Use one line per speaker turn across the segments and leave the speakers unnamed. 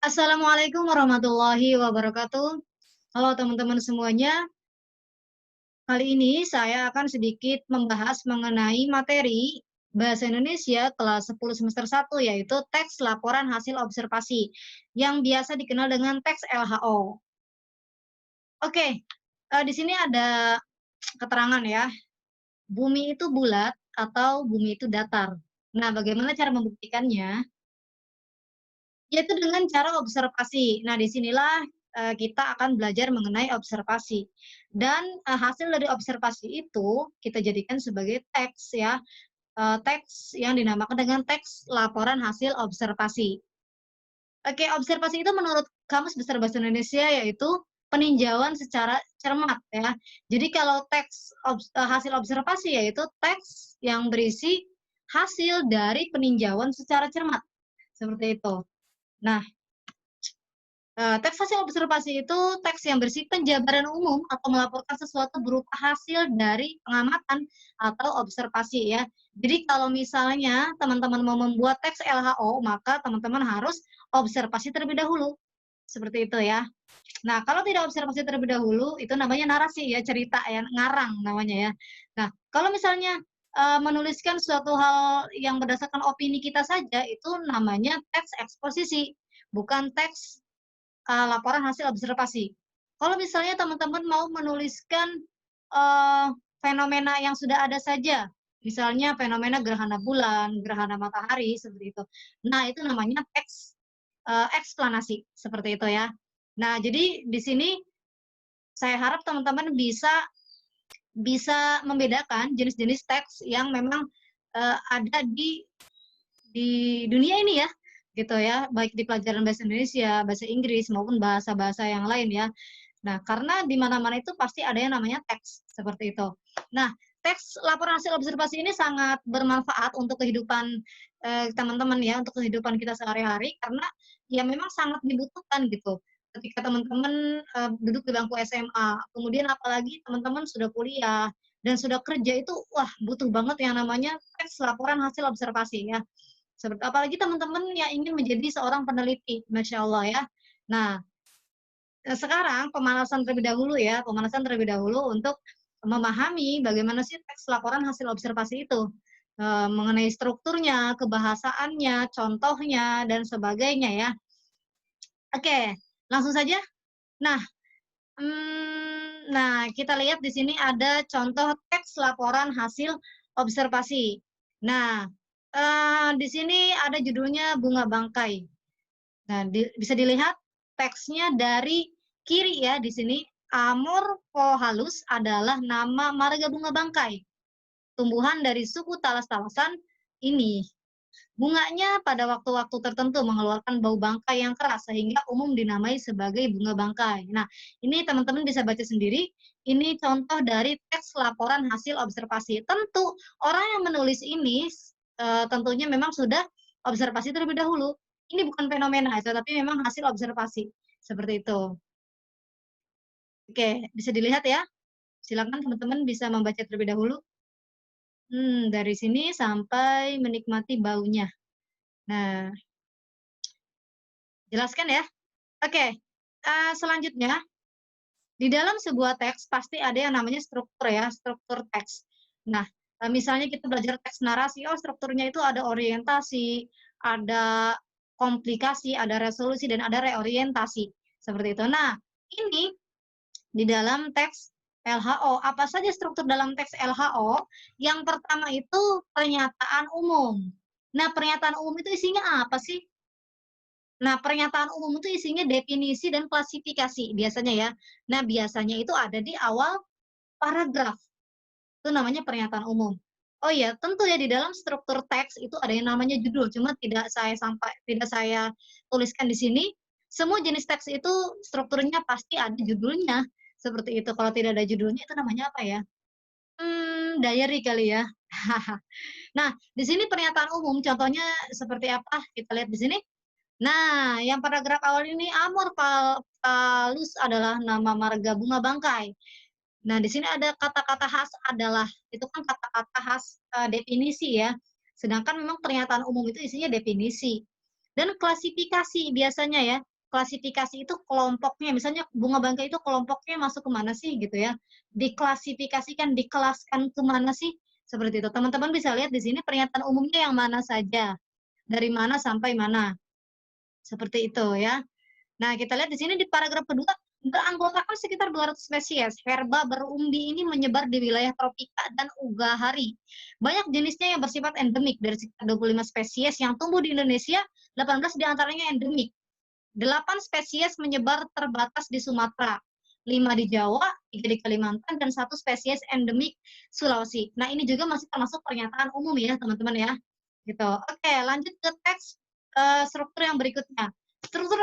Assalamualaikum warahmatullahi wabarakatuh. Halo teman-teman semuanya, kali ini saya akan sedikit membahas mengenai materi Bahasa Indonesia kelas 10 semester 1, yaitu teks laporan hasil observasi, yang biasa dikenal dengan teks LHO. Oke, di sini ada keterangan ya, bumi itu bulat atau bumi itu datar. Nah, bagaimana cara membuktikannya? Yaitu dengan cara observasi. Nah, disinilah kita akan belajar mengenai observasi. Dan, hasil dari observasi itu kita jadikan sebagai teks ya, teks yang dinamakan dengan teks laporan hasil observasi. Oke, observasi itu menurut Kamus Besar Bahasa Indonesia yaitu peninjauan secara cermat ya. Jadi kalau hasil observasi yaitu teks yang berisi hasil dari peninjauan secara cermat, seperti itu. Nah, teks hasil observasi itu teks yang berisi penjabaran umum atau melaporkan sesuatu berupa hasil dari pengamatan atau observasi ya. Jadi kalau misalnya teman-teman mau membuat teks LHO, maka teman-teman harus observasi terlebih dahulu, seperti itu ya. Nah, kalau tidak observasi terlebih dahulu, itu namanya narasi ya, cerita ya, ngarang namanya ya. Nah, kalau misalnya, menuliskan suatu hal yang berdasarkan opini kita saja, itu namanya teks eksposisi, bukan teks laporan hasil observasi. Kalau misalnya teman-teman mau menuliskan, eee, fenomena yang sudah ada saja, misalnya fenomena gerhana bulan, gerhana matahari, seperti itu. Nah, itu namanya teks, eksplanasi, seperti itu ya. Nah, jadi di sini saya harap teman-teman bisa bisa membedakan jenis-jenis teks yang memang, ada di dunia ini ya, gitu ya, baik di pelajaran bahasa Indonesia, bahasa Inggris, maupun bahasa-bahasa yang lain ya. Nah, karena di mana-mana itu pasti ada yang namanya teks, seperti itu. Nah, teks laporan hasil observasi ini sangat bermanfaat untuk kehidupan, teman-teman ya, untuk kehidupan kita sehari-hari, karena ya memang sangat dibutuhkan gitu. Ketika teman-teman, duduk di bangku SMA, kemudian apalagi teman-teman sudah kuliah dan sudah kerja itu, wah butuh banget yang namanya teks laporan hasil observasi ya. Apalagi teman-teman yang ingin menjadi seorang peneliti, Masya Allah ya. Nah, sekarang pemanasan terlebih dahulu untuk memahami bagaimana sih teks laporan hasil observasi itu, mengenai strukturnya, kebahasaannya, contohnya, dan sebagainya ya. Oke, langsung saja. Nah, kita lihat di sini ada contoh teks laporan hasil observasi. Nah, di sini ada judulnya bunga bangkai. Nah, bisa dilihat teksnya dari kiri ya di sini, Amorphohalus adalah nama marga bunga bangkai, tumbuhan dari suku talas-talasan ini. Bunganya pada waktu-waktu tertentu mengeluarkan bau bangkai yang keras sehingga umum dinamai sebagai bunga bangkai. Nah, ini teman-teman bisa baca sendiri, ini contoh dari teks laporan hasil observasi. Tentu orang yang menulis ini, tentunya memang sudah observasi terlebih dahulu. Ini bukan fenomena, tetapi memang hasil observasi, seperti itu. Oke, bisa dilihat ya. Silakan teman-teman bisa membaca terlebih dahulu. Dari sini sampai menikmati baunya. Nah, jelaskan ya. Oke, selanjutnya, di dalam sebuah teks pasti ada yang namanya struktur ya, struktur teks. Nah, misalnya kita belajar teks narasi, oh strukturnya itu ada orientasi, ada komplikasi, ada resolusi, dan ada reorientasi, seperti itu. Nah, ini di dalam teks LHO, apa saja struktur dalam teks LHO? Yang pertama itu pernyataan umum. Nah, pernyataan umum itu isinya apa sih? Nah, pernyataan umum itu isinya definisi dan klasifikasi biasanya ya. Nah, biasanya itu ada di awal paragraf, itu namanya pernyataan umum. Oh iya, tentu ya di dalam struktur teks itu ada yang namanya judul, cuma tidak saya tuliskan di sini. Semua jenis teks itu strukturnya pasti ada judulnya, seperti itu. Kalau tidak ada judulnya itu namanya apa ya? Diary kali ya. Nah, di sini pernyataan umum contohnya seperti apa, kita lihat di sini. Nah, yang paragraf awal ini Amorphalus adalah nama marga bunga bangkai. Nah, di sini ada kata-kata khas adalah, itu kan kata-kata khas, definisi ya. Sedangkan memang pernyataan umum itu isinya definisi. Dan klasifikasi biasanya ya. klasifikasi itu kelompoknya, misalnya bunga bangkai itu kelompoknya masuk ke mana sih gitu ya, diklasifikasikan, dikelaskan ke mana sih, seperti itu. Teman-teman bisa lihat di sini pernyataan umumnya yang mana saja, dari mana sampai mana, seperti itu ya. Nah, kita lihat di sini di paragraf kedua, beranggotakan sekitar 200 spesies. Herba berumbi ini menyebar di wilayah tropika dan ugahari. Banyak jenisnya yang bersifat endemik, dari sekitar 25 spesies yang tumbuh di Indonesia, 18 diantaranya endemik. 8 spesies menyebar terbatas di Sumatera, 5 di Jawa, 3 di Kalimantan, dan 1 spesies endemik Sulawesi. Nah, ini juga masih termasuk pernyataan umum ya, teman-teman ya. Gitu. Oke, lanjut ke teks struktur yang berikutnya. Struktur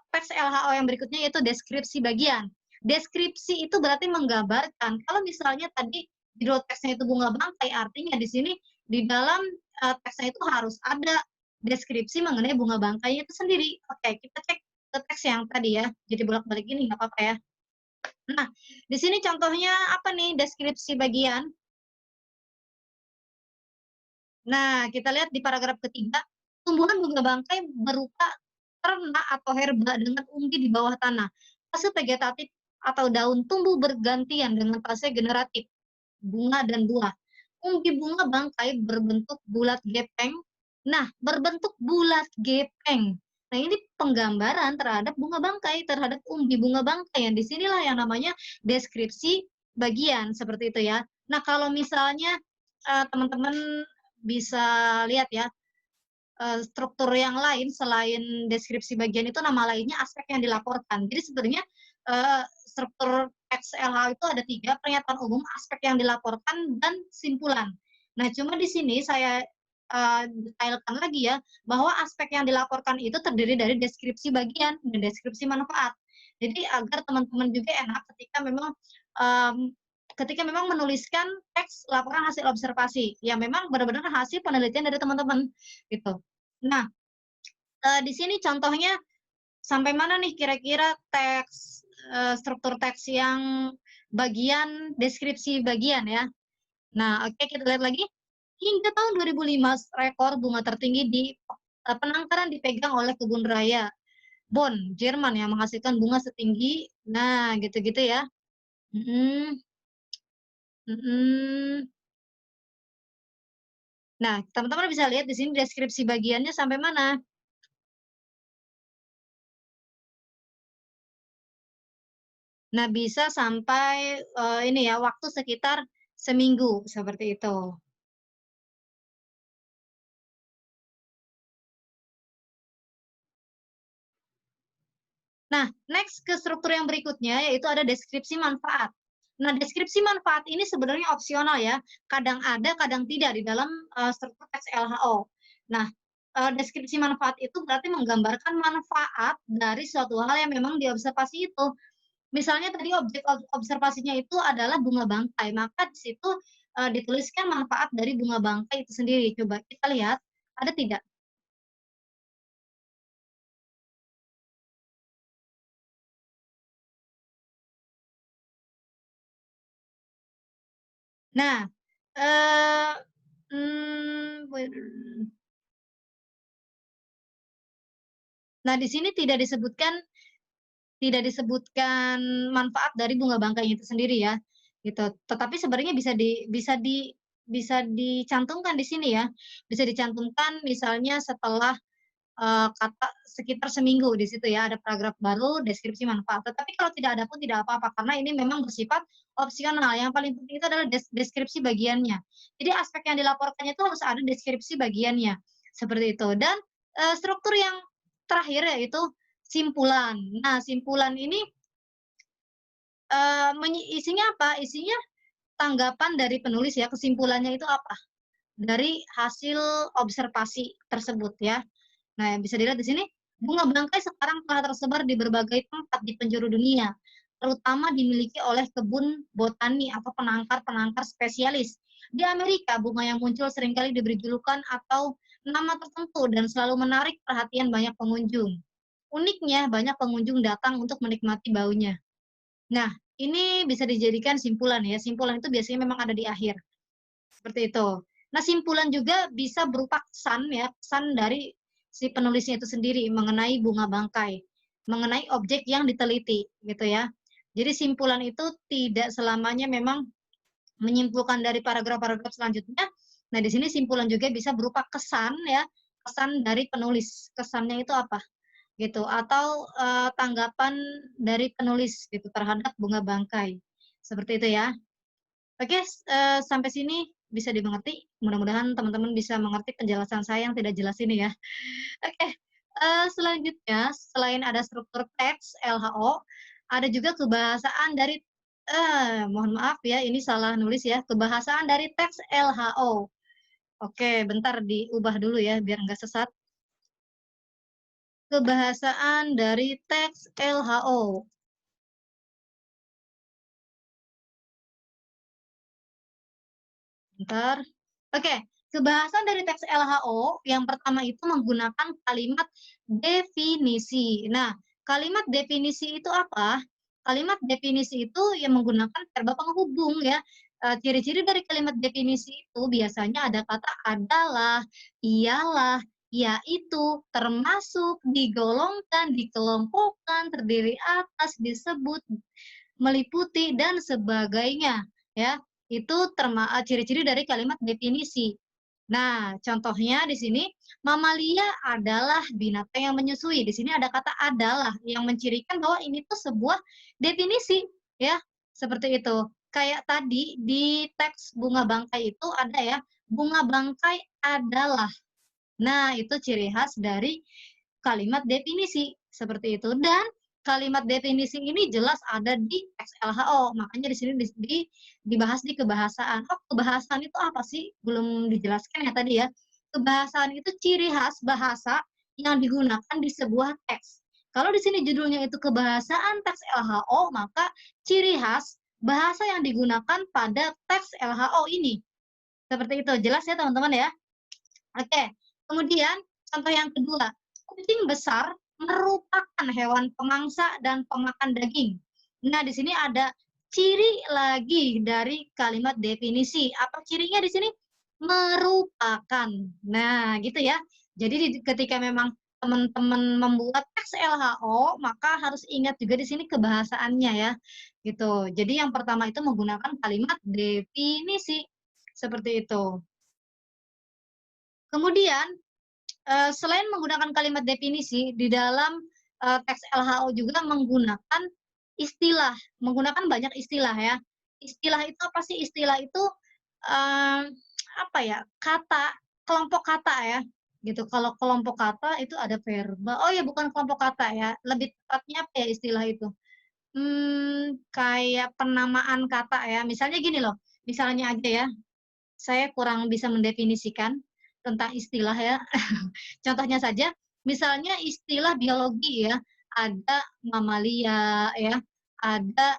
teks LHO yang berikutnya yaitu deskripsi bagian. Deskripsi itu berarti menggambarkan. Kalau misalnya tadi judul teksnya itu bunga bangkai, artinya di sini di dalam teksnya itu harus ada deskripsi mengenai bunga bangkai itu sendiri. Oke, kita cek ke teks yang tadi ya. Jadi bolak-balik ini nggak apa-apa ya. Nah, di sini contohnya apa nih deskripsi bagian? Nah, kita lihat di paragraf ketiga, tumbuhan bunga bangkai berupa ternak atau herba dengan umbi di bawah tanah. Fase vegetatif atau daun tumbuh bergantian dengan fase generatif, bunga dan buah. Umbi bunga bangkai berbentuk bulat gepeng. Nah, berbentuk bulat gepeng. Nah, ini penggambaran terhadap bunga bangkai, terhadap umbi bunga bangkai. Yang disinilah yang namanya deskripsi bagian, seperti itu ya. Nah, kalau misalnya teman-teman bisa lihat ya, struktur yang lain selain deskripsi bagian itu nama lainnya aspek yang dilaporkan. Jadi sebenarnya struktur XLH itu ada 3, pernyataan umum, aspek yang dilaporkan, dan simpulan. Nah, cuma di sini saya detailkan lagi ya, bahwa aspek yang dilaporkan itu terdiri dari deskripsi bagian dan deskripsi manfaat. Jadi agar teman-teman juga enak ketika memang menuliskan teks laporan hasil observasi, yang memang benar-benar hasil penelitian dari teman-teman, gitu. Nah, di sini contohnya sampai mana nih kira-kira teks, struktur teks yang bagian deskripsi bagian ya. Nah, oke kita lihat lagi. Hingga tahun 2005, rekor bunga tertinggi di penangkaran dipegang oleh Kebun Raya Bonn, Jerman yang menghasilkan bunga setinggi, nah gitu-gitu ya. Mhm, mhm. Nah, teman-teman bisa lihat di sini deskripsi bagiannya sampai mana. Nah, bisa sampai, ini ya, waktu sekitar seminggu, seperti itu. Nah, next ke struktur yang berikutnya, yaitu ada deskripsi manfaat. Nah, deskripsi manfaat ini sebenarnya opsional ya, kadang ada, kadang tidak di dalam, struktur teks LHO. Nah, deskripsi manfaat itu berarti menggambarkan manfaat dari suatu hal yang memang diobservasi itu. Misalnya tadi objek observasinya itu adalah bunga bangkai, maka di situ, dituliskan manfaat dari bunga bangkai itu sendiri. Coba kita lihat, ada tidak? Nah, eee, nah di sini tidak disebutkan manfaat dari bunga bangkai itu sendiri ya, gitu. Tetapi sebenarnya bisa dicantumkan di sini ya, bisa dicantumkan misalnya setelah kata sekitar seminggu di situ ya, ada paragraf baru deskripsi manfaat. Tetapi kalau tidak ada pun tidak apa-apa, karena ini memang bersifat opsional, yang paling penting itu adalah deskripsi bagiannya. Jadi aspek yang dilaporkannya itu harus ada deskripsi bagiannya, seperti itu. Dan, struktur yang terakhir yaitu simpulan. Nah, simpulan ini, isinya apa? Isinya tanggapan dari penulis ya, kesimpulannya itu apa, dari hasil observasi tersebut ya. Nah, yang bisa dilihat di sini, bunga bangkai sekarang telah tersebar di berbagai tempat di penjuru dunia, terutama dimiliki oleh kebun botani atau penangkar-penangkar spesialis. Di Amerika, bunga yang muncul seringkali diberi julukan atau nama tertentu dan selalu menarik perhatian banyak pengunjung. Uniknya, banyak pengunjung datang untuk menikmati baunya. Nah, ini bisa dijadikan simpulan ya. Simpulan itu biasanya memang ada di akhir. Seperti itu. Nah, simpulan juga bisa berupa kesan ya, kesan dari si penulisnya itu sendiri mengenai bunga bangkai. mengenai objek yang diteliti, gitu ya. Jadi simpulan itu tidak selamanya memang menyimpulkan dari paragraf-paragraf selanjutnya. Nah, di sini simpulan juga bisa berupa kesan ya, kesan dari penulis. Kesannya itu apa? Gitu, atau, tanggapan dari penulis gitu terhadap bunga bangkai. Seperti itu ya. Oke, sampai sini bisa dimengerti? Mudah-mudahan teman-teman bisa mengerti penjelasan saya yang tidak jelas ini ya. Oke, selanjutnya selain ada struktur teks LHO, ada juga kebahasaan dari mohon maaf ya ini salah nulis ya, kebahasaan dari teks LHO. Oke, bentar diubah dulu ya biar nggak sesat. Kebahasaan dari teks LHO. Bentar. Oke, kebahasan dari teks LHO yang pertama itu menggunakan kalimat definisi. Nah, kalimat definisi itu apa? Kalimat definisi itu yang menggunakan verba penghubung ya. Ciri-ciri dari kalimat definisi itu biasanya ada kata adalah, iyalah, yaitu, termasuk, digolongkan, dikelompokkan, terdiri atas, disebut, meliputi, dan sebagainya ya. Itu ciri-ciri dari kalimat definisi. Nah, contohnya di sini, mamalia adalah binatang yang menyusui. Di sini ada kata adalah yang mencirikan bahwa ini tuh sebuah definisi, ya. Seperti itu. Kayak tadi di teks bunga bangkai itu ada ya, bunga bangkai adalah. Nah, itu ciri khas dari kalimat definisi, seperti itu. Dan kalimat definisi ini jelas ada di XLHO, makanya di sini dibahas di kebahasaan. Oh, kebahasaan itu apa sih? Belum dijelaskan ya tadi ya. Kebahasaan itu ciri khas bahasa yang digunakan di sebuah teks. Kalau di sini judulnya itu kebahasaan teks LHO, maka ciri khas bahasa yang digunakan pada teks LHO ini. Seperti itu. Jelas ya teman-teman ya? Oke, kemudian contoh yang kedua, kucing besar merupakan hewan pemangsa dan pemakan daging. Nah, di sini ada ciri lagi dari kalimat definisi. Apa cirinya di sini? Merupakan. Nah, gitu ya. Jadi ketika memang teman-teman membuat teks LHO, maka harus ingat juga di sini kebahasaannya ya. Gitu. Jadi yang pertama itu menggunakan kalimat definisi. Seperti itu. Kemudian selain menggunakan kalimat definisi, di dalam, teks LHO juga menggunakan banyak istilah ya. Istilah itu apa sih? Istilah itu, eee, apa ya, kelompok kata ya, gitu. Kalau kelompok kata itu ada verba oh ya bukan kelompok kata ya, lebih tepatnya apa ya istilah itu, kayak penamaan kata ya. Misalnya gini loh, misalnya aja ya, saya kurang bisa mendefinisikan tentang istilah ya. Contohnya saja, misalnya istilah biologi ya, ada mamalia ya, ada,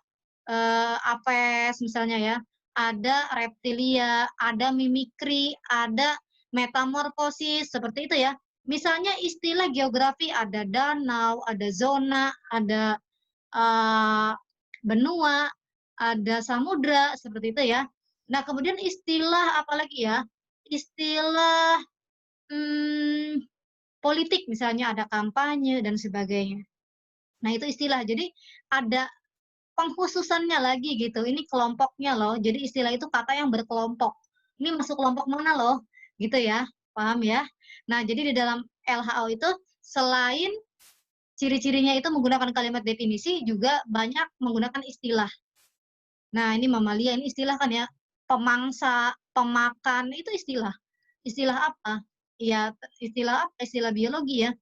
apes misalnya ya, ada reptilia, ada mimikri, ada metamorfosis, seperti itu ya. Misalnya istilah geografi ada danau, ada zona, ada, eee, benua, ada samudra, seperti itu ya. Nah, kemudian istilah apalagi ya, istilah, mmm politik misalnya ada kampanye dan sebagainya. Nah itu istilah, jadi ada pengkhususannya lagi gitu, ini kelompoknya loh, jadi istilah itu kata yang berkelompok. Ini masuk kelompok mana loh, gitu ya, paham ya? Nah jadi di dalam LHO itu selain ciri-cirinya itu menggunakan kalimat definisi, juga banyak menggunakan istilah. Nah ini mamalia, ini istilah kan ya, pemangsa, pemakan, itu istilah. Istilah apa? Ya istilah apa? Istilah biologi ya.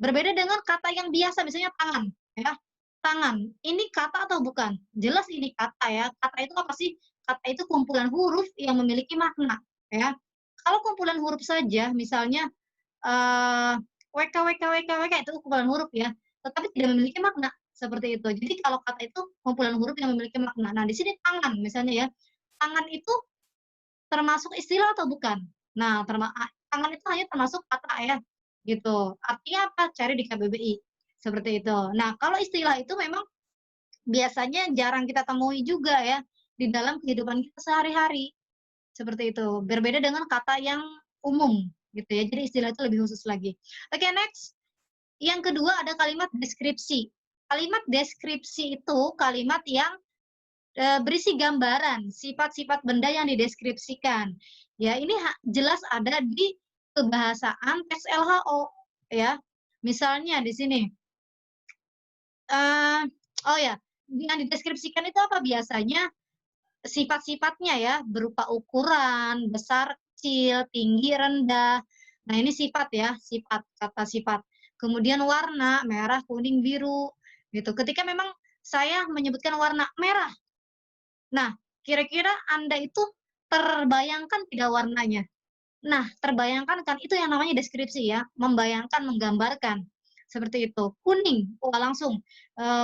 Berbeda dengan kata yang biasa, misalnya tangan, ya. Tangan, ini kata atau bukan? Jelas ini kata ya. Kata itu apa sih? Kata itu kumpulan huruf yang memiliki makna, ya. Kalau kumpulan huruf saja, misalnya WK, WK, WK, WK itu kumpulan huruf ya, tetapi tidak memiliki makna, seperti itu. Jadi kalau kata itu kumpulan huruf yang memiliki makna. Nah, di sini tangan misalnya ya, tangan itu termasuk istilah atau bukan? Nah, tangan itu hanya termasuk kata ya, gitu. Artinya apa? Cari di KBBI, seperti itu. Nah, kalau istilah itu memang biasanya jarang kita temui juga ya, di dalam kehidupan kita sehari-hari, seperti itu. Berbeda dengan kata yang umum, gitu ya. Jadi istilah itu lebih khusus lagi. Oke, next. Yang kedua ada kalimat deskripsi. Kalimat deskripsi itu kalimat yang berisi gambaran sifat-sifat benda yang dideskripsikan. Ya, ini jelas ada di kebahasaan teks LHO ya. Misalnya di sini, oh ya, yang dideskripsikan itu apa biasanya? Sifat-sifatnya ya, berupa ukuran, besar, kecil, tinggi, rendah. Nah, ini sifat ya, sifat, kata sifat. Kemudian warna, merah, kuning, biru, gitu. Ketika memang saya menyebutkan warna merah, nah, kira-kira Anda itu terbayangkan tidak warnanya? Nah, terbayangkan kan itu yang namanya deskripsi ya, membayangkan, menggambarkan. Seperti itu. Kuning, wah langsung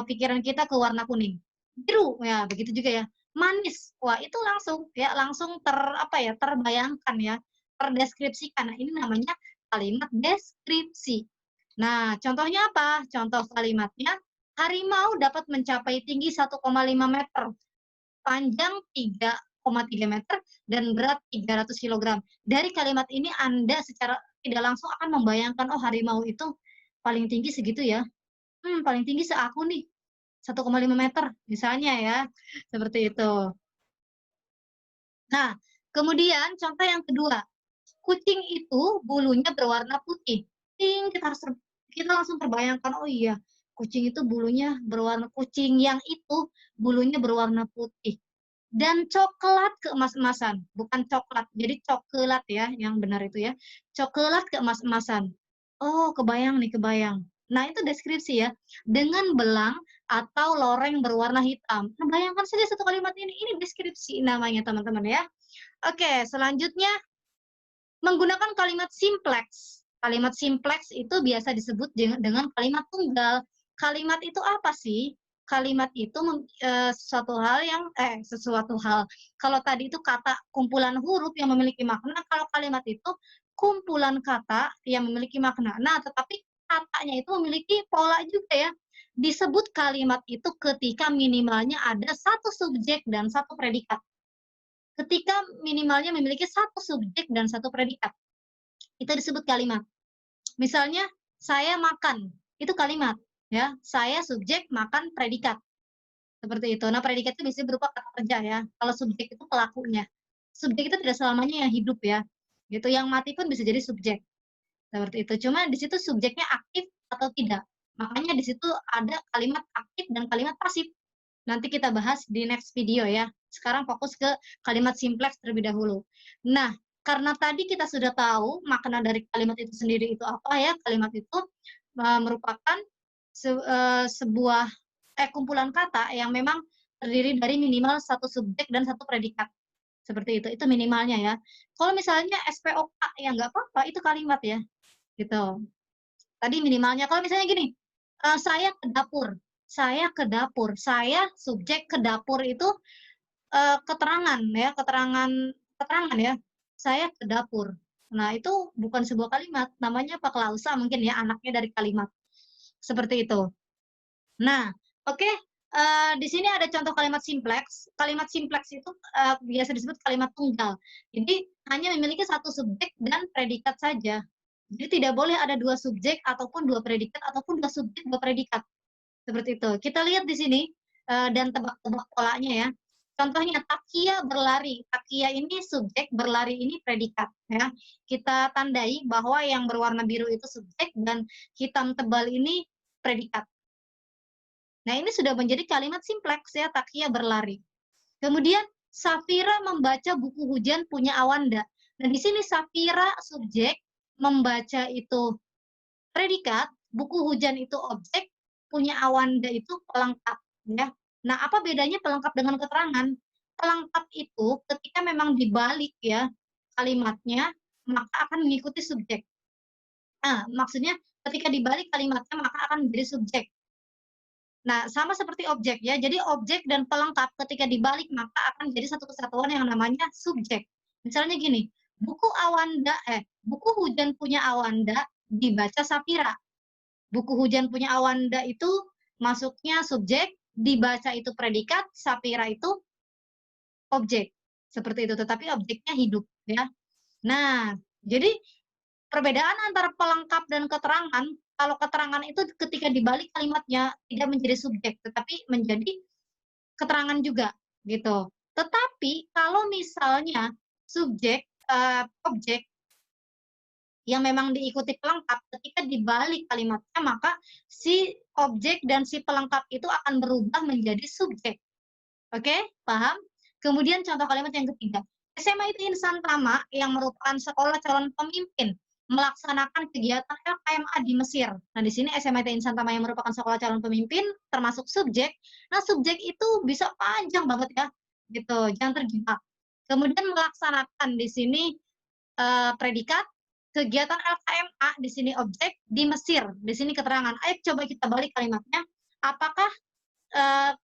pikiran kita ke warna kuning. Biru, ya begitu juga ya. Manis, wah itu langsung ya, langsung apa ya, terbayangkan ya, terdeskripsikan. Nah, ini namanya kalimat deskripsi. Nah, contohnya apa? Contoh kalimatnya, harimau dapat mencapai tinggi 1,5 meter, panjang 3,3 meter, dan berat 300 kilogram. Dari kalimat ini Anda secara tidak langsung akan membayangkan, oh harimau itu paling tinggi segitu ya. Paling tinggi seaku nih, 1,5 meter misalnya ya, seperti itu. Nah, kemudian contoh yang kedua, kucing itu bulunya berwarna putih. Kita langsung terbayangkan, oh iya, kucing itu bulunya berwarna, kucing yang itu bulunya berwarna putih. Dan coklat keemas-emasan, bukan coklat, jadi coklat ya, yang benar itu ya. Coklat keemas-emasan. Oh, kebayang nih, kebayang. Nah, itu deskripsi ya. Dengan belang atau loreng berwarna hitam. Nah, bayangkan saja satu kalimat ini deskripsi namanya teman-teman ya. Oke, selanjutnya menggunakan kalimat simplex. Kalimat simplex itu biasa disebut dengan kalimat tunggal. Kalimat itu apa sih? Kalimat itu sesuatu hal. Kalau tadi itu kata kumpulan huruf yang memiliki makna, kalau kalimat itu kumpulan kata yang memiliki makna. Nah, tetapi katanya itu memiliki pola juga ya. Disebut kalimat itu ketika minimalnya ada satu subjek dan satu predikat. Ketika minimalnya memiliki satu subjek dan satu predikat, itu disebut kalimat. Misalnya, saya makan, itu kalimat. Ya, saya subjek, makan predikat. Seperti itu. Nah, predikat itu bisa berupa kata kerja ya. Kalau subjek itu pelakunya. Subjek itu tidak selamanya yang hidup ya. Gitu, yang mati pun bisa jadi subjek. Seperti itu. Cuma di situ subjeknya aktif atau tidak. Makanya di situ ada kalimat aktif dan kalimat pasif. Nanti kita bahas di next video ya. Sekarang fokus ke kalimat simplex terlebih dahulu. Nah, karena tadi kita sudah tahu makna dari kalimat itu sendiri itu apa ya, kalimat itu merupakan sebuah kumpulan kata yang memang terdiri dari minimal satu subjek dan satu predikat. Seperti itu minimalnya ya. Kalau misalnya SPOK ya nggak apa-apa, itu kalimat ya, gitu. Tadi minimalnya. Kalau misalnya gini, saya ke dapur, saya subjek ke dapur itu keterangan ya, keterangan ya, saya ke dapur. Nah, itu bukan sebuah kalimat, namanya apa, klausa mungkin ya, anaknya dari kalimat. Seperti itu. Nah, oke, di sini ada contoh kalimat simplex. Kalimat simplex itu biasa disebut kalimat tunggal. Jadi hanya memiliki satu subjek dan predikat saja. Jadi tidak boleh ada dua subjek ataupun dua predikat ataupun dua subjek dua predikat. Seperti itu. Kita lihat di sini dan tebak-tebak polanya ya. Contohnya takia berlari. Takia ini subjek, berlari ini predikat ya. Kita tandai bahwa yang berwarna biru itu subjek dan hitam tebal ini predikat. Nah, ini sudah menjadi kalimat simplex ya, takia berlari. Kemudian Safira membaca buku hujan punya Awanda. Nah, di sini Safira subjek, membaca itu predikat, buku hujan itu objek, punya Awanda itu pelengkap ya. Nah, apa bedanya pelengkap dengan keterangan? Pelengkap itu ketika memang dibalik ya kalimatnya, maka akan mengikuti subjek. Nah, maksudnya ketika dibalik kalimatnya maka akan menjadi subjek. Nah, sama seperti objek ya. Jadi objek dan pelengkap ketika dibalik maka akan menjadi satu kesatuan yang namanya subjek. Misalnya gini, buku hujan punya Awanda dibaca Safira. Buku hujan punya Awanda itu masuknya subjek, dibaca itu predikat, Safira itu objek. Seperti itu, tetapi objeknya hidup ya. Nah, jadi perbedaan antara pelengkap dan keterangan, kalau keterangan itu ketika dibalik kalimatnya tidak menjadi subjek, tetapi menjadi keterangan juga, gitu. Tetapi kalau misalnya subjek, objek yang memang diikuti pelengkap, ketika dibalik kalimatnya, maka si objek dan si pelengkap itu akan berubah menjadi subjek. Oke, paham? Kemudian contoh kalimat yang ketiga, SMA itu Insan Tama yang merupakan sekolah calon pemimpin melaksanakan kegiatan LKMA di Mesir. Nah, di sini SMA itu Insan Tama yang merupakan sekolah calon pemimpin termasuk subjek. Nah, subjek itu bisa panjang banget ya, gitu. Jangan terjebak. Kemudian melaksanakan di sini predikat, kegiatan LKMA di sini objek, di Mesir di sini keterangan. Ayo coba kita balik kalimatnya. Apakah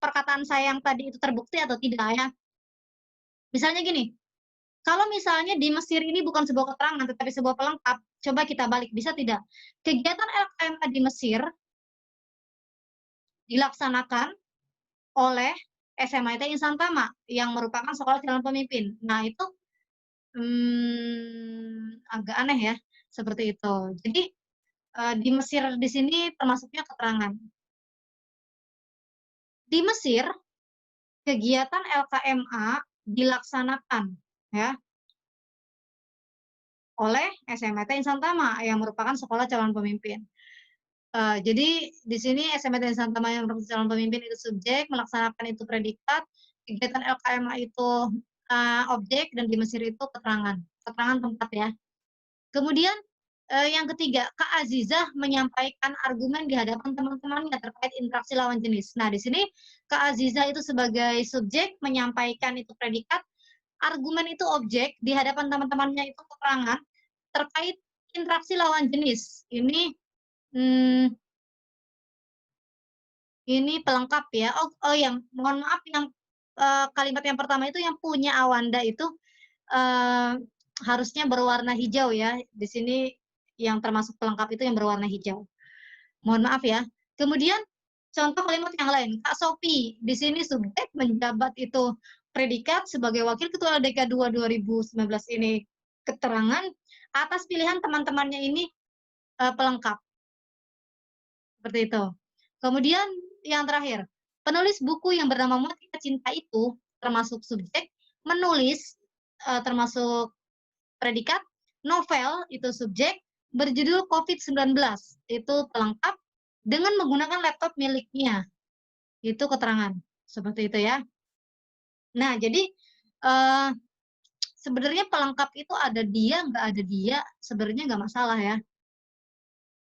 perkataan saya yang tadi itu terbukti atau tidak ya? Misalnya gini, kalau misalnya di Mesir ini bukan sebuah keterangan tetapi sebuah pelengkap, coba kita balik, bisa tidak? Kegiatan LKMA di Mesir dilaksanakan oleh SMIT Insan Tama yang merupakan sekolah calon pemimpin. Nah, itu agak aneh ya, seperti itu. Jadi di Mesir di sini termasuknya keterangan. Di Mesir kegiatan LKMA dilaksanakan ya oleh SMIT Insan Tama yang merupakan sekolah calon pemimpin. Jadi di sini SMIT Insan Tama yang merupakan calon pemimpin itu subjek, melaksanakan itu predikat, kegiatan LKMA itu objek, dan di Mesir itu keterangan, keterangan tempat ya. Kemudian yang ketiga, Kak Azizah menyampaikan argumen di hadapan teman-temannya terkait interaksi lawan jenis. Nah, di sini Kak Azizah itu sebagai subjek menyampaikan itu predikat, argumen itu objek, di hadapan teman-temannya itu keterangan terkait interaksi lawan jenis. Ini pelengkap ya. Yang mohon maaf yang kalimat yang pertama itu yang punya Awanda itu harusnya berwarna hijau ya. Di sini yang termasuk pelengkap itu yang berwarna hijau. Mohon maaf ya. Kemudian contoh kalimat yang lain, Kak Sophie, di sini subjek menjabat itu predikat sebagai Wakil Ketua LDK 2 2019 ini keterangan atas pilihan teman-temannya ini pelengkap. Seperti itu. Kemudian yang terakhir, penulis buku yang bernama Motika Cinta itu termasuk subjek, menulis termasuk predikat, novel itu subjek, berjudul COVID-19 itu pelengkap dengan menggunakan laptop miliknya. Itu keterangan. Seperti itu ya. Nah, jadi sebenarnya pelengkap itu ada dia, nggak ada dia, sebenarnya nggak masalah ya.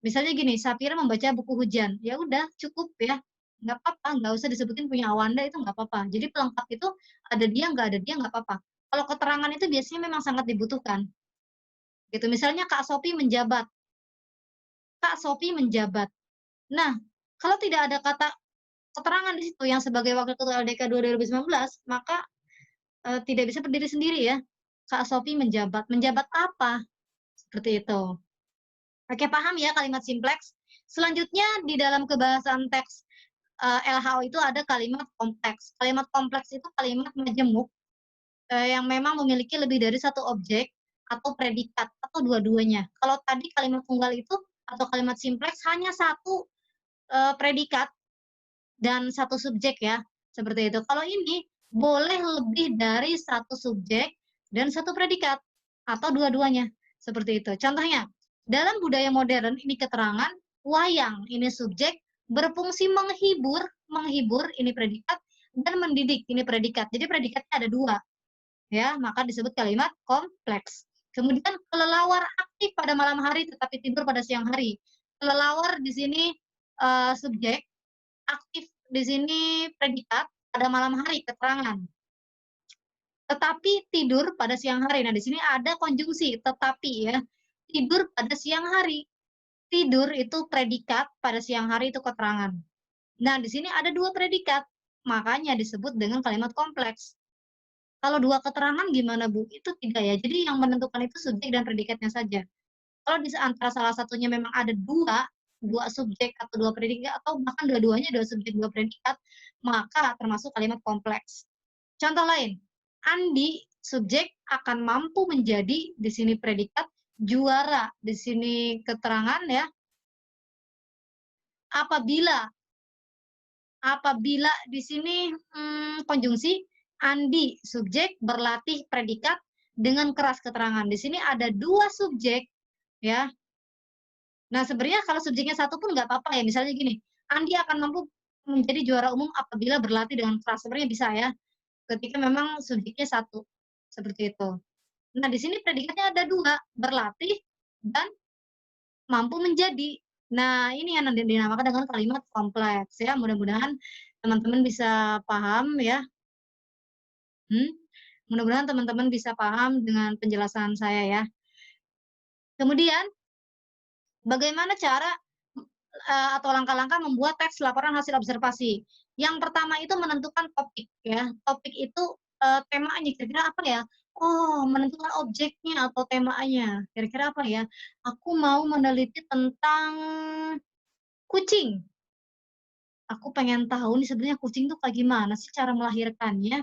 Misalnya gini, Sapira membaca buku hujan, ya udah cukup ya, nggak apa-apa, nggak usah disebutin punya Awanda itu nggak apa-apa. Jadi pelengkap itu ada dia, nggak ada dia nggak apa-apa. Kalau keterangan itu biasanya memang sangat dibutuhkan. Gitu. Misalnya Kak Sophie menjabat, Kak Sophie menjabat. Nah, kalau tidak ada kata keterangan di situ yang sebagai Wakil Ketua LDK 2019, maka tidak bisa berdiri sendiri ya. Kak Sophie menjabat. Menjabat apa? Seperti itu. Oke, paham ya kalimat simplex? Selanjutnya di dalam kebahasan teks LHO itu ada kalimat kompleks. Kalimat kompleks itu kalimat majemuk yang memang memiliki lebih dari satu objek atau predikat atau dua-duanya. Kalau tadi kalimat tunggal itu atau kalimat simplex hanya satu predikat dan satu subjek ya, seperti itu. Kalau ini boleh lebih dari satu subjek dan satu predikat atau dua-duanya, seperti itu. Contohnya, dalam budaya modern ini keterangan, wayang ini subjek, berfungsi menghibur, menghibur ini predikat, dan mendidik ini predikat. Jadi predikatnya ada dua, ya, maka disebut kalimat kompleks. Kemudian kelelawar aktif pada malam hari tetapi tidur pada siang hari. Kelelawar di sini subjek, aktif di sini predikat, pada malam hari keterangan. Tetapi tidur pada siang hari. Nah, di sini ada konjungsi tetapi ya. Tidur pada siang hari. Tidur itu predikat, pada siang hari itu keterangan. Nah, di sini ada dua predikat, makanya disebut dengan kalimat kompleks. Kalau dua keterangan gimana, Bu? Itu tidak ya. Jadi yang menentukan itu subjek dan predikatnya saja. Kalau di antara salah satunya memang ada dua subjek atau dua predikat, atau bahkan dua-duanya dua subjek dua predikat, maka termasuk kalimat kompleks. Contoh lain, Andi subjek akan mampu menjadi di sini predikat, juara di sini keterangan ya, Apabila apabila di sini, konjungsi Andi subjek, berlatih predikat, dengan keras keterangan. Di sini ada 2 subjek ya. Nah, sebenarnya kalau subjeknya satu pun nggak apa-apa ya, misalnya gini, Andi akan mampu menjadi juara umum apabila berlatih dengan keras, sebenarnya bisa ya, ketika memang subjeknya satu, seperti itu. Nah, di sini predikatnya ada 2, berlatih dan mampu menjadi. Nah, ini yang dinamakan dengan kalimat kompleks ya, mudah-mudahan teman-teman bisa paham ya, hmm, mudah-mudahan teman-teman bisa paham dengan penjelasan saya ya. Kemudian bagaimana cara, atau langkah-langkah membuat teks laporan hasil observasi? Yang pertama itu menentukan topik ya, topik itu, temanya kira-kira apa ya? Oh, menentukan objeknya atau temanya, kira-kira apa ya? Aku mau meneliti tentang kucing. Aku pengen tahu nih sebenarnya kucing tuh kayak gimana sih cara melahirkannya,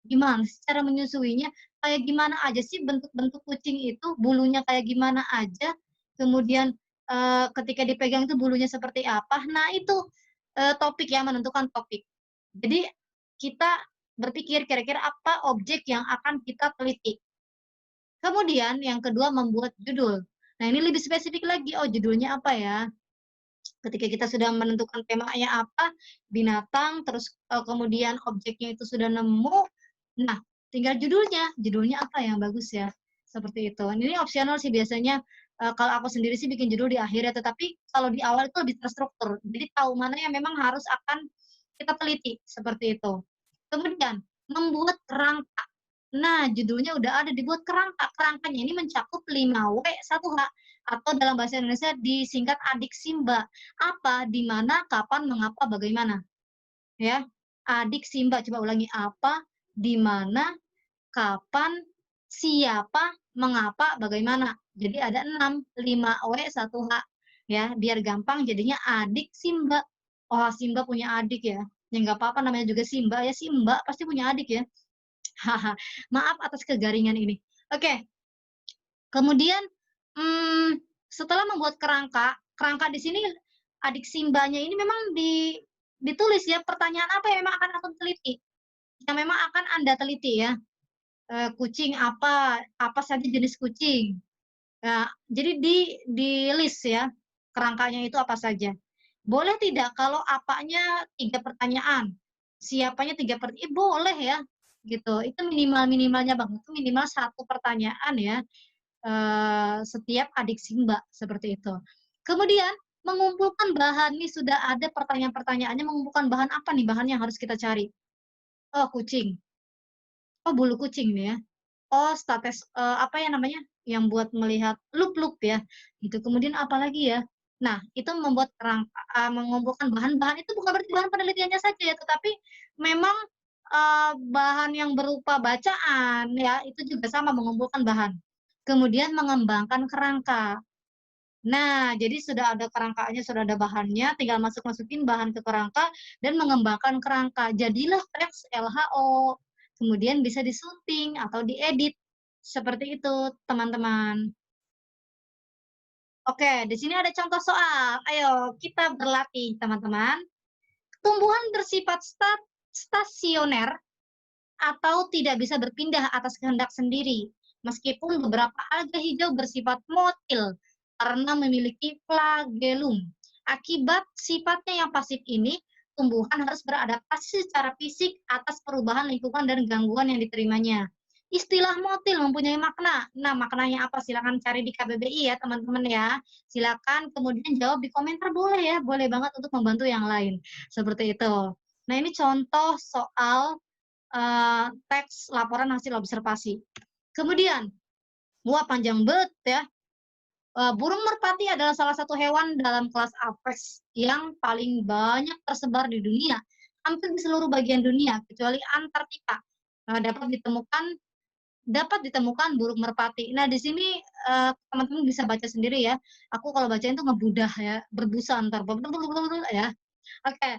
gimana sih cara menyusuinya, kayak gimana aja sih bentuk-bentuk kucing itu, bulunya kayak gimana aja, kemudian, ketika dipegang itu bulunya seperti apa. Nah itu, topik ya, menentukan topik. Jadi kita berpikir kira-kira apa objek yang akan kita teliti. Kemudian yang kedua membuat judul. Nah ini lebih spesifik lagi, oh judulnya apa ya? Ketika kita sudah menentukan temanya apa, binatang, terus, kemudian objeknya itu sudah nemu, nah tinggal judulnya apa yang bagus ya, seperti itu. Ini opsional sih biasanya, kalau aku sendiri sih bikin judul di akhir ya, tetapi kalau di awal itu lebih terstruktur. Jadi tahu mana yang memang harus akan kita teliti, seperti itu. Kemudian membuat kerangka. Nah, judulnya udah ada, dibuat kerangka. Kerangkanya ini mencakup 5W 1H atau dalam bahasa Indonesia disingkat adik Simba. Apa, di mana, kapan, mengapa, bagaimana. Ya. Adik Simba, coba ulangi. Apa, di mana, kapan, siapa, mengapa, bagaimana. Jadi ada 6, 5W 1H. Ya, biar gampang jadinya adik Simba. Oh, Simba punya adik ya. Ya nggak apa-apa namanya juga Simba ya, Simba pasti punya adik ya. Haha, maaf atas kegaringan ini. Oke, kemudian, setelah membuat kerangka, kerangka di sini adik Simbanya ini memang ditulis ya, pertanyaan apa yang memang akan aku teliti, yang memang akan Anda teliti ya, kucing apa saja jenis kucing. Nah, jadi di-list ya, kerangkanya itu apa saja. Boleh tidak kalau apanya 3 pertanyaan, siapanya 3 boleh ya, gitu. Itu minimal-minimalnya Bang, itu minimal 1 pertanyaan ya, setiap adik Simba, seperti itu. Kemudian mengumpulkan bahan, nih sudah ada pertanyaan-pertanyaannya, mengumpulkan bahan apa nih, bahan yang harus kita cari? Oh, kucing. Oh, bulu kucing nih ya. Oh, status, apa ya namanya, yang buat melihat lup-lup ya, gitu. Kemudian apalagi ya? Nah, itu membuat mengumpulkan bahan-bahan itu bukan berarti bahan penelitiannya saja ya, tetapi memang, bahan yang berupa bacaan ya, itu juga sama mengumpulkan bahan. Kemudian mengembangkan kerangka. Nah, jadi sudah ada kerangkanya, sudah ada bahannya, tinggal masukin bahan ke kerangka dan mengembangkan kerangka. Jadilah teks LHO, kemudian bisa disunting atau diedit. Seperti itu, teman-teman. Oke, di sini ada contoh soal. Ayo kita berlatih, teman-teman. Tumbuhan bersifat stasioner atau tidak bisa berpindah atas kehendak sendiri, meskipun beberapa alga hijau bersifat motil karena memiliki flagellum. Akibat sifatnya yang pasif ini, tumbuhan harus beradaptasi secara fisik atas perubahan lingkungan dan gangguan yang diterimanya. Istilah motil mempunyai makna. Nah, maknanya apa? Silakan cari di KBBI ya, teman-teman ya. Silakan kemudian jawab di komentar boleh ya, boleh banget untuk membantu yang lain. Seperti itu. Nah, ini contoh soal teks laporan hasil observasi. Kemudian, wah panjang banget ya. Burung merpati adalah salah satu hewan dalam kelas Apes yang paling banyak tersebar di dunia, hampir di seluruh bagian dunia kecuali Antartika. Dapat ditemukan burung merpati. Nah, di sini teman-teman bisa baca sendiri ya. Aku kalau bacain tuh ngebudah ya, berbusa ntar ya. Oke,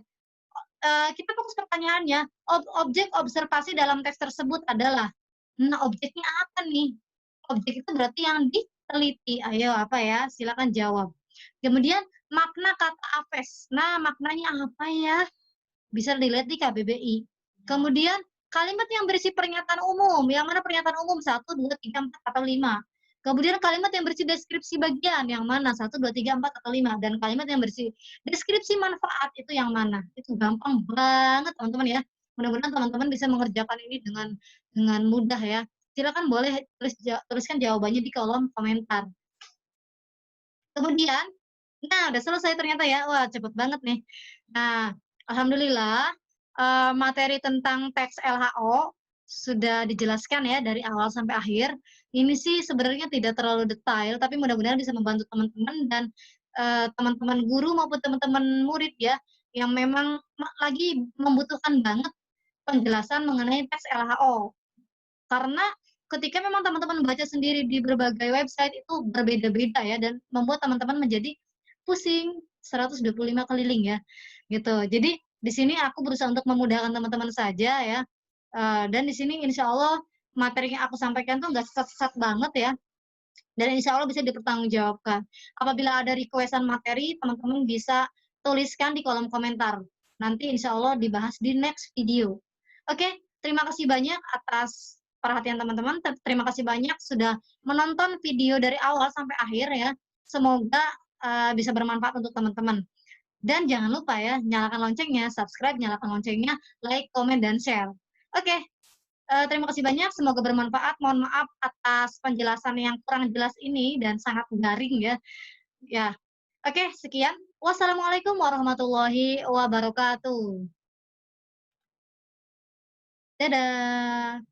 kita fokus pertanyaannya, objek observasi dalam teks tersebut adalah, nah objeknya apa nih? Objek itu berarti yang diteliti. Ayo apa ya? Silakan jawab. Kemudian makna kata apes. Nah, maknanya apa ya? Bisa dilihat di KBBI. Kemudian kalimat yang berisi pernyataan umum, yang mana pernyataan umum 1, 2, 3, 4, atau 5. Kemudian kalimat yang berisi deskripsi bagian, yang mana 1, 2, 3, 4, atau 5. Dan kalimat yang berisi deskripsi manfaat itu yang mana. Itu gampang banget teman-teman ya. Mudah-mudahan teman-teman bisa mengerjakan ini dengan mudah ya. Silakan boleh tuliskan jawabannya di kolom komentar. Kemudian, nah udah selesai ternyata ya. Wah, cepet banget nih. Nah, alhamdulillah materi tentang teks LHO sudah dijelaskan ya dari awal sampai akhir. Ini sih sebenarnya tidak terlalu detail, tapi mudah-mudahan bisa membantu teman-teman dan teman-teman guru maupun teman-teman murid ya yang memang lagi membutuhkan banget penjelasan mengenai teks LHO. Karena ketika memang teman-teman baca sendiri di berbagai website itu berbeda-beda ya dan membuat teman-teman menjadi pusing 125 keliling ya, gitu. Jadi di sini aku berusaha untuk memudahkan teman-teman saja ya, dan di sini insya Allah materi yang aku sampaikan tuh nggak sesat-sesat banget ya, dan insya Allah bisa dipertanggungjawabkan. Apabila ada requestan materi, teman-teman bisa tuliskan di kolom komentar. Nanti insya Allah dibahas di next video. Oke, terima kasih banyak atas perhatian teman-teman. Terima kasih banyak sudah menonton video dari awal sampai akhir ya. Semoga bisa bermanfaat untuk teman-teman. Dan jangan lupa ya, nyalakan loncengnya, subscribe, nyalakan loncengnya, like, komen, dan share. Oke, terima kasih banyak, semoga bermanfaat. Mohon maaf atas penjelasan yang kurang jelas ini dan sangat garing ya. Ya, oke, sekian. Wassalamualaikum warahmatullahi wabarakatuh. Dadah.